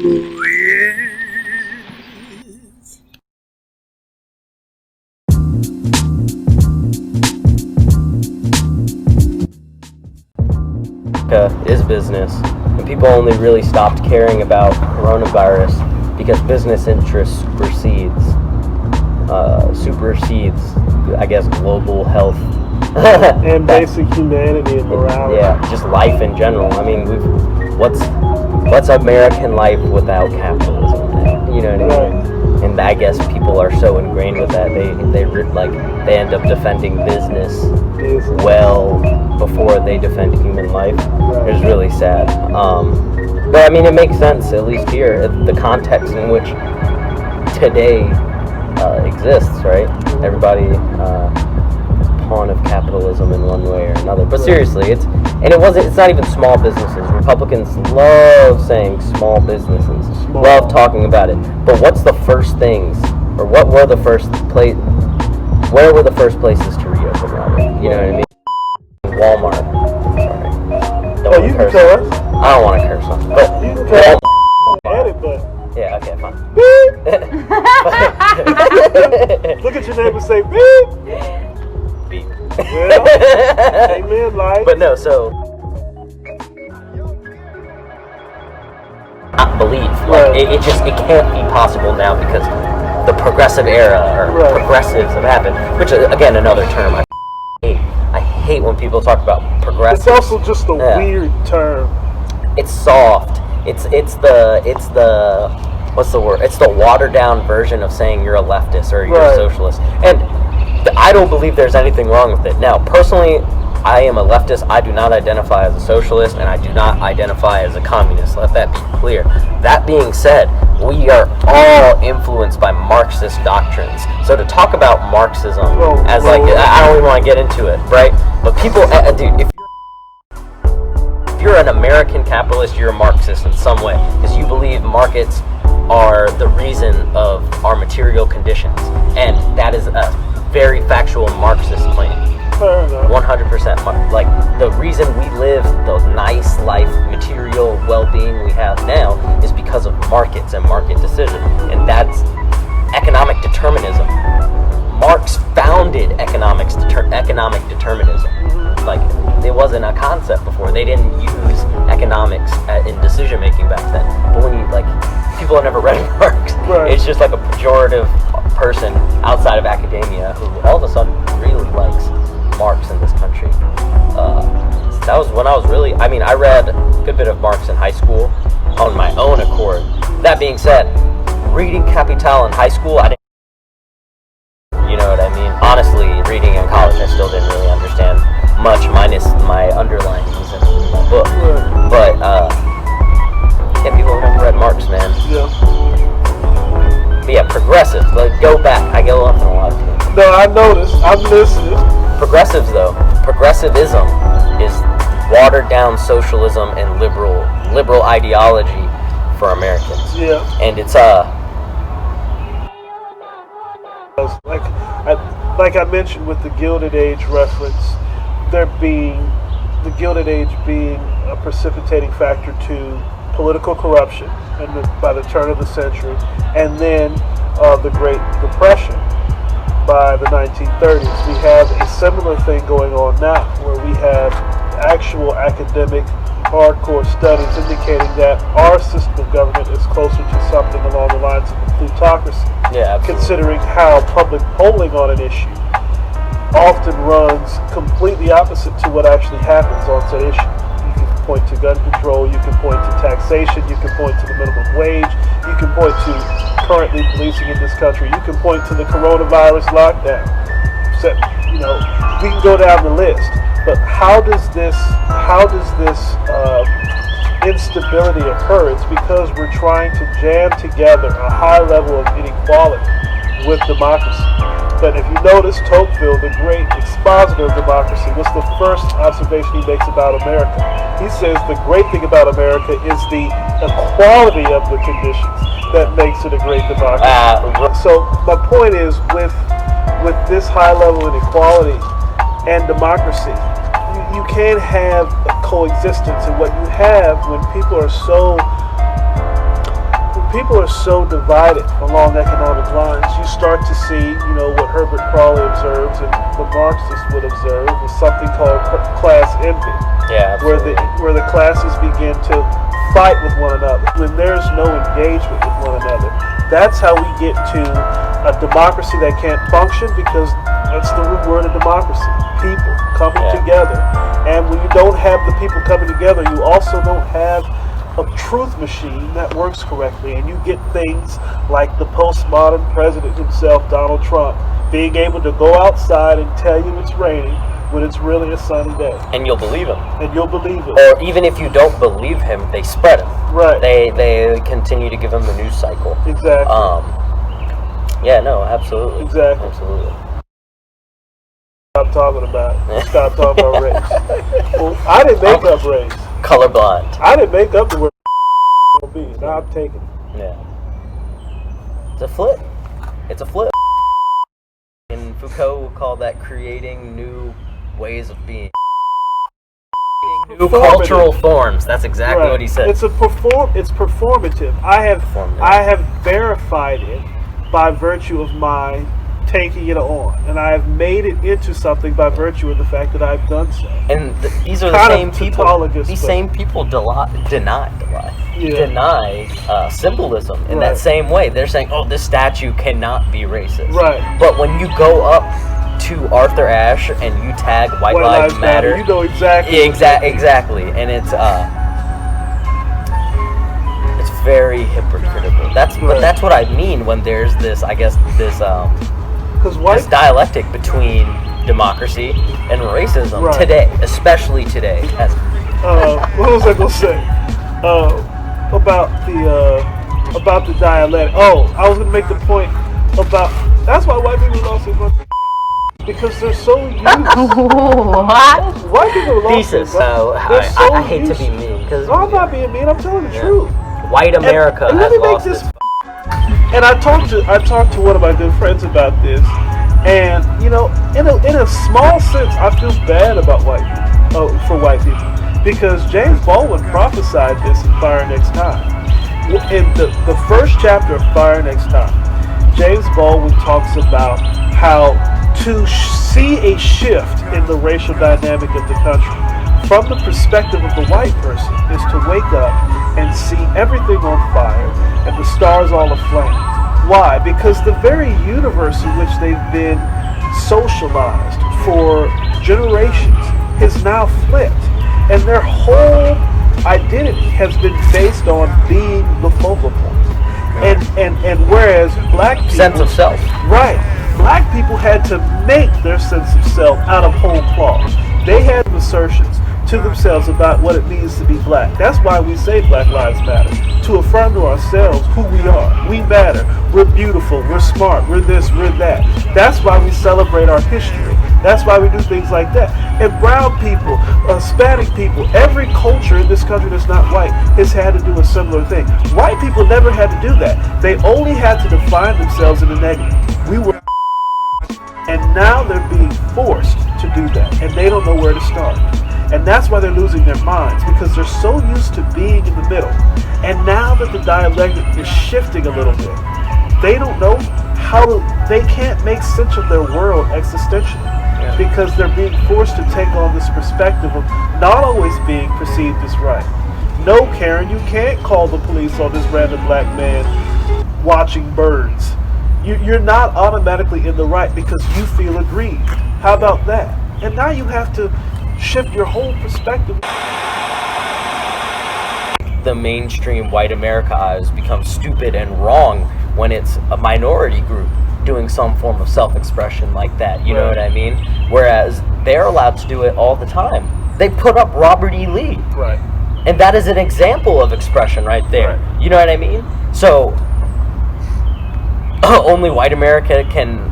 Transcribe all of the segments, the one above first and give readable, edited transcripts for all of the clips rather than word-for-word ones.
Is business, and people only really stopped caring about coronavirus because business interest supersedes, I guess, global health and basic humanity and morality. Yeah, just life in general. I mean, what's American life without capitalism? You know what I mean? Right. And I guess people are so ingrained with that they end up defending business well before they defend human life. Right. It's really sad. But I mean, it makes sense, at least here, the context in which today exists, right? Everybody pawn of capitalism in one way or another. But seriously, it's not even small businesses. Republicans love saying small businesses, love talking about it. But what's the first things, or what were the first where were the first places to reopen, Robert? You know what I mean? Walmart. Sorry. You can curse. I don't want to curse on it, but you can curse. Edit button. Yeah, okay, fine. Beep. Look at your neighbor and say beep. Beep. Well, amen, life. But no, so I believe it can't be possible now because the progressive era or progressives have happened, which again another term I hate when people talk about progressive. It's also just a weird term. It's soft. It's the what's the word? It's the watered down version of saying you're a leftist or you're a socialist. And I don't believe there's anything wrong with it. Now, personally, I am a leftist. I do not identify as a socialist, and I do not identify as a communist. Let that be clear. That being said, we are all influenced by Marxist doctrines. So to talk about Marxism I don't even want to get into it, right? But people, dude, if you're an American capitalist, you're a Marxist in some way, because you believe markets are the reason of our material conditions, and that is a very factual Marxist claim. 100%. Like, the reason we live the nice life, material well-being we have now is because of markets and market decision, and that's economic determinism. Marx founded economic determinism. Like, it wasn't a concept before. They didn't use economics in decision making back then. But when people have never read Marx, it's just like a pejorative person outside of academia who all of a sudden really likes Marx in this country. That was when I read a good bit of Marx in high school on my own accord. That being said, reading Capital in high school, I didn't. You know what I mean? Honestly, reading in college, I still didn't really understand much, minus my underlinings in my book. But people have never read Marx, man. Yeah. But yeah, progressive. Like, go back. I get off on a lot of things. No, I noticed. I'm listening. Progressives, though. Progressivism is watered down socialism and liberal ideology for Americans. Yeah. And it's like I mentioned with the Gilded Age reference, the Gilded Age being a precipitating factor to political corruption by the turn of the century, and then the Great Depression by the 1930s. We have a similar thing going on now, where we have actual academic hardcore studies indicating that our system of government is closer to something along the lines of a plutocracy. Yeah, absolutely. Considering how public polling on an issue often runs completely opposite to what actually happens on said issue. You can point to gun control, you can point to taxation, you can point to the minimum wage, you can point to currently policing in this country, you can point to the coronavirus lockdown. So, we can go down the list. But how does this instability occur? It's because we're trying to jam together a high level of inequality with democracy. But if you notice, Tocqueville, the great expositor of democracy, what's the first observation he makes about America? He says the great thing about America is the equality of the conditions that makes it a great democracy. So my point is, with this high level of inequality and democracy, you can't have a coexistence. And what you have when people are so people are so divided along economic lines, you start to see, what Herbert Crawley observes and the Marxists would observe is something called class envy. Yeah, absolutely. Where the classes begin to fight with one another when there's no engagement with one another. That's how we get to a democracy that can't function, because that's the root word of democracy: people coming together. And when you don't have the people coming together, you also don't have a truth machine that works correctly, and you get things like the postmodern president himself, Donald Trump, being able to go outside and tell you it's raining when it's really a sunny day. And you'll believe him. Or even if you don't believe him, they spread him. Right. They continue to give him the news cycle. Exactly. Yeah, no, absolutely. Exactly. Absolutely. Stop talking about. Stop talking about race. Well, I didn't make up race. Colorblind. I didn't make up the word be. Now I'm taking it. Yeah. It's a flip. It's a flip. And Foucault will call that creating new ways of being. New cultural forms. That's exactly what he said. It's performative. I have verified it by virtue of my taking it on, and I have made it into something by virtue of the fact that I've done so. And these are the same people. These same people deny symbolism in that same way. They're saying, "Oh, this statue cannot be racist." Right. But when you go up to Arthur Ashe and you tag White Lives Matter, you know exactly. Exactly, and it's very hypocritical. But that's what I mean when there's this, I guess, this dialectic between democracy and racism today, especially today. What was I gonna say about the dialectic? Oh, I was gonna make the point about that's why white people lost their money, because they're so used. What? White people lost Thesis. So I hate to be mean, because I'm not being mean. I'm telling the truth. White America has lost its. And I talked to one of my good friends about this, and in a small sense, I feel bad about for white people, because James Baldwin prophesied this in Fire Next Time. In the first chapter of Fire Next Time, James Baldwin talks about how to see a shift in the racial dynamic of the country from the perspective of the white person is to wake up and see everything on fire and the stars all aflame. Why? Because the very universe in which they've been socialized for generations is now flipped, and their whole identity has been based on being the focal point. And whereas black people, sense of self. Right. Black people had to make their sense of self out of whole cloth. They had assertions to themselves about what it means to be black. That's why we say Black Lives Matter, to affirm to ourselves who we are. We matter. We're beautiful. We're smart. We're this. We're that. That's why we celebrate our history. That's why we do things like that. And brown people, Hispanic people, every culture in this country that's not white has had to do a similar thing. White people never had to do that. They only had to define themselves in the negative. We were, and now they're being forced to do that, and they don't know where to start. And that's why they're losing their minds, because they're so used to being in the middle. And now that the dialectic is shifting a little bit, they don't know they can't make sense of their world existentially, because they're being forced to take on this perspective of not always being perceived as right. No, Karen, you can't call the police on this random black man watching birds. You're not automatically in the right because you feel aggrieved. How about that? And now you have to shift your whole perspective. The mainstream white America has become stupid and wrong when it's a minority group doing some form of self-expression like that. You know what I mean? Whereas they're allowed to do it all the time. They put up Robert E. Lee. Right. And that is an example of expression right there. Right. You know what I mean? So only white America can.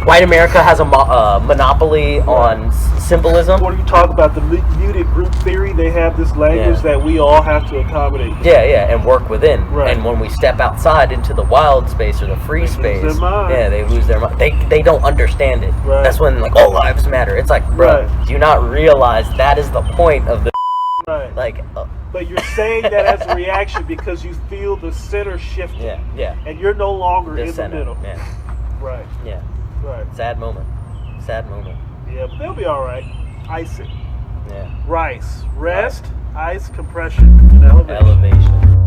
White America has a monopoly on symbolism. When you talk about the muted group theory, they have this language that we all have to accommodate. Yeah, and work within. Right. And when we step outside into the wild space or the free space, they lose their mind. They don't understand it. Right. That's when all lives matter. It's like, bro, do you not realize that is the point of the right. But you're saying that as a reaction because you feel the center shifting. Yeah. And you're no longer in Center, the middle. Yeah. Right. Yeah. Right. Sad moment. Yeah, but they'll be all right. Ice it. Yeah. Rice. Rest, ice, compression, and elevation. Elevation.